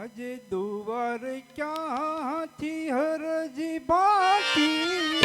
આજે દુવાર ક્યાંથી હરજી બાકી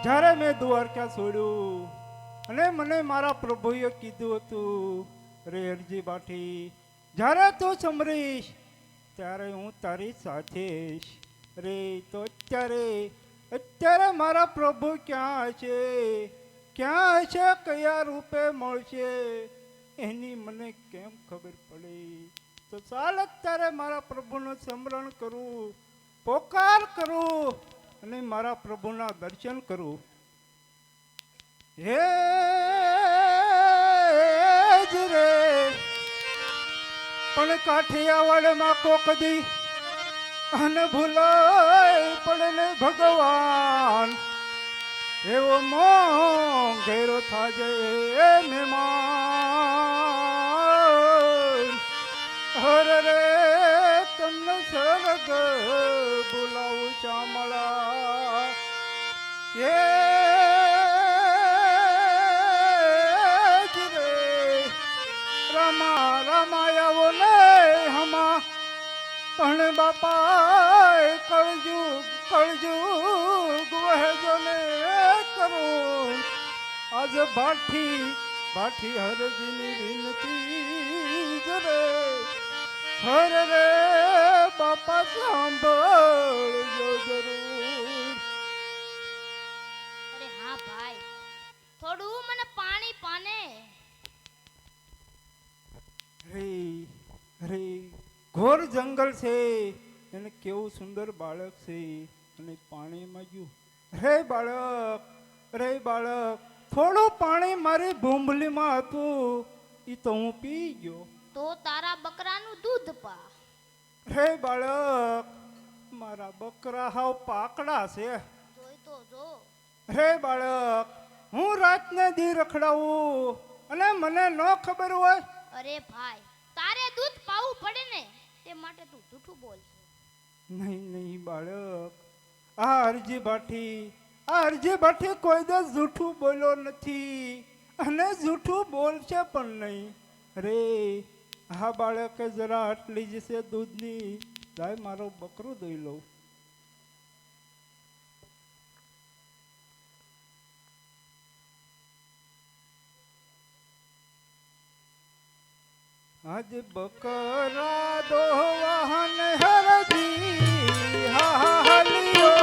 જ્યારે મેં દ્વારકા છોડ્યું અને મને મારા પ્રભુએ કીધું હતું રે હરજી બાઠી જ્યારે તું સમરીશ ત્યારે હું તારી સાથે રે તો અત્યારે મારા પ્રભુ ક્યાં છે કયા રૂપે મળશે એની મને કેમ ખબર પડી તો ચાલ અત્યારે મારા પ્રભુનું સ્મરણ કરું પોકાર કરું અને મારા પ્રભુના દર્શન કરું હે જ રે પણ કાઠિયાવાડમાં કોક દી અને ભૂલાય પડે ને ભગવાન એવો મોં ઘેરો થાજે મહેમાન હર રે તમને સ્વર્ગ બોલાવું ચામળા એ જ રે રમાયાવો ને હમા પણ બાપા કળજુગ વહેજો ને કરું આજ ભાઠી હરજીની વિનતી જ રે હર રે બાપા સાંભળજો જરૂર. અરે હા ભાઈ, થોડું મને પાણી પાને. રે ઘોર જંગલ છે અને કેવું સુંદર બાળક છે અને પાણીમાં ગયું. રે બાળક થોડું પાણી મારી ભૂંભલીમાં હતું એ તો હું પી ગયો. તો તારા બકરાનું દૂધ પા. હે બાળક મારા બકરા હાવ પાકડા છે. જોઈ તો જો. હે બાળક હું રાતને દી રખડાવું અને મને ન ખબર હોય. અરે ભાઈ તારે દૂધ પાવું પડે ને તે માટે તું જૂઠું બોલ. નહીં બાળક આ અરજી ભાઠી કોઈ દિવસ જૂઠું બોલ્યો નથી. અને જૂઠું બોલશે પણ નહીં. રે આ બાળકે જરા આટલી જ છે દૂધની, લાય મારો બકરો દોઈ લઉં. આજ બકરા દોહન હરજી હાલિયો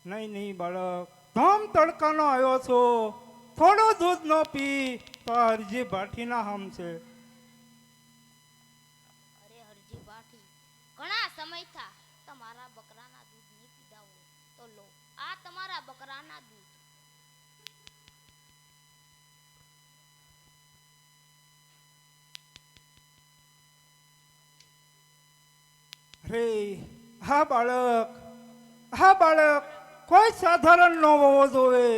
નહીં નહીં બાળક, ધમ તડકાનો આવ્યો છો, થોડું દૂધ નો પી તો હરજી ભાઠીના હમ છે. અરે હરજી ભાઠી, ઘણા સમય થા તમારા બકરાના દૂધ નહીં પીધા હોય તો લો આ તમારા બકરાના દૂધ. રે હા બાળક કોઈ સાધારણ ન હોવો જોઈએ,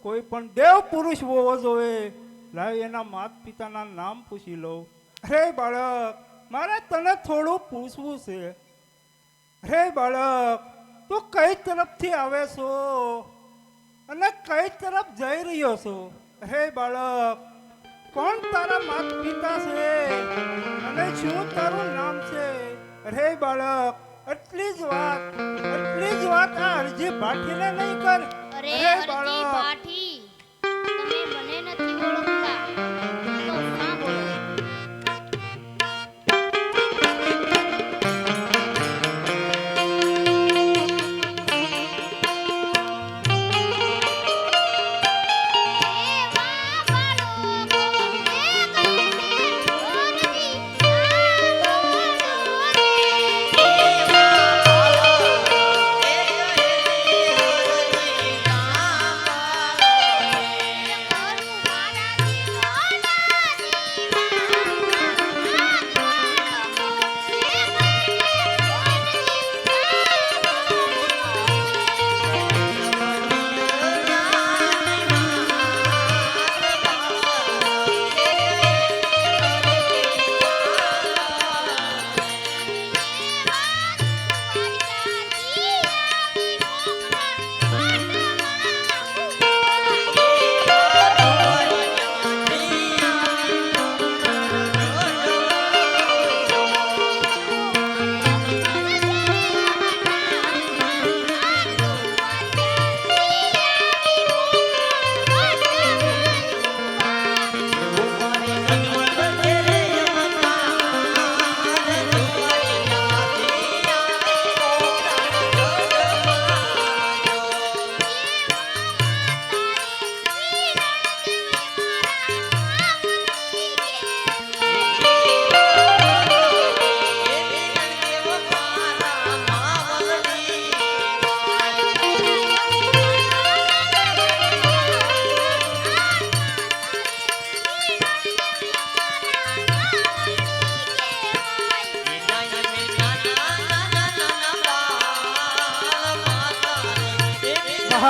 કોઈ પણ દેવ પુરુષ હોવો જોઈએ. લાવ એના માત પિતાના નામ પૂછી લઉં. અરે બાળક, મારે તને થોડું પૂછવું છે. અરે બાળક, તું કઈ તરફથી આવે છો અને કઈ તરફ જઈ રહ્યો છો? અરે બાળક, કોણ તારા માત પિતા છે અને શું તારું નામ છે? અરે બાળક, એટલી જ વાત આ હરજી ભાઠીને નહીં કર. અરે હરજી ભાઠી, તમે મને નથી ઓળખતા તો સાંભળો.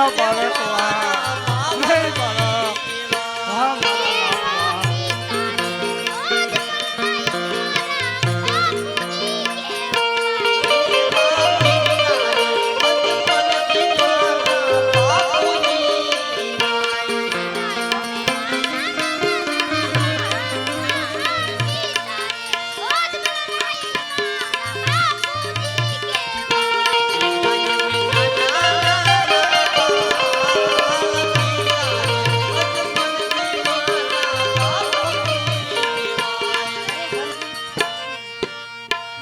વાહ બાળક વાહ નહીં બાળક વાહ મારા બાપ વાહ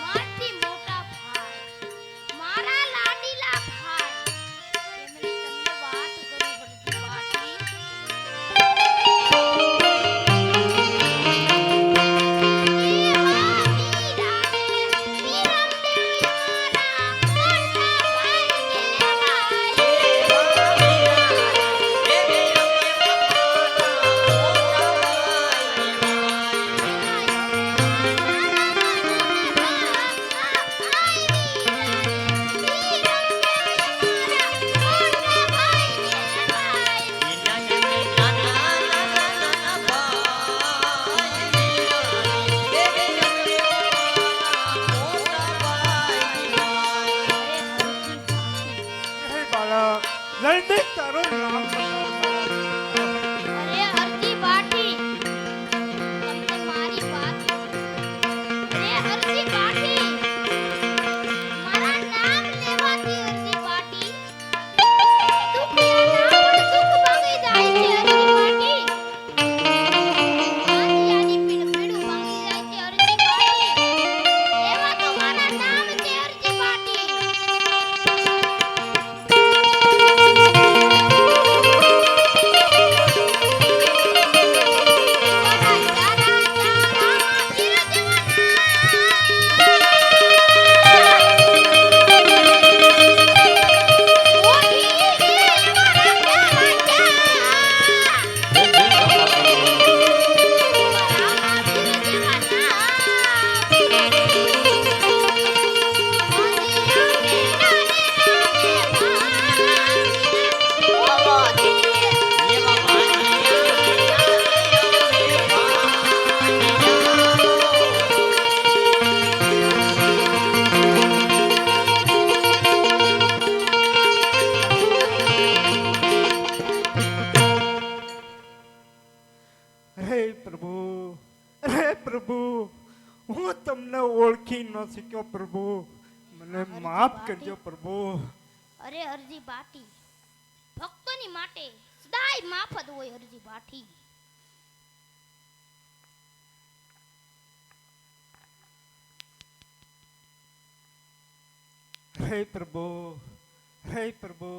મારથી મોટા ભાઈ મારા લાડીલા ભાઈ એમણે તમને વાત કરું હરજી બાટી નહીં બાળક જલ્દી તારું નામ બતાવ મારા. અરે હરજી બાટી તમને મારી વાત અરે હરજી બાટી મારા નામ લેવાથી હરજી બાટી દુખિયાના પણ દુખ ભાંગી જાય છે હરજી બાટી આની પીડું ભાંગી જાય છે હરજી બાટી એવા તો મારા નામ છે હરજી બાટી હે પ્રભુ હે પ્રભુ હું તમને ઓળખી ન શક્યો પ્રભુ મને માફ કરજો પ્રભુ અરે હરજી બાટી ભક્તોની માટે સદાય માફ જ હોય હરજી બાટી હે પ્રભુ હે પ્રભુ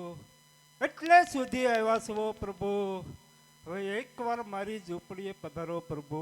એટલે સુધી આવ્યા છો પ્રભુ હવે એકવાર મારી ઝૂંપડીએ પધારો પ્રભુ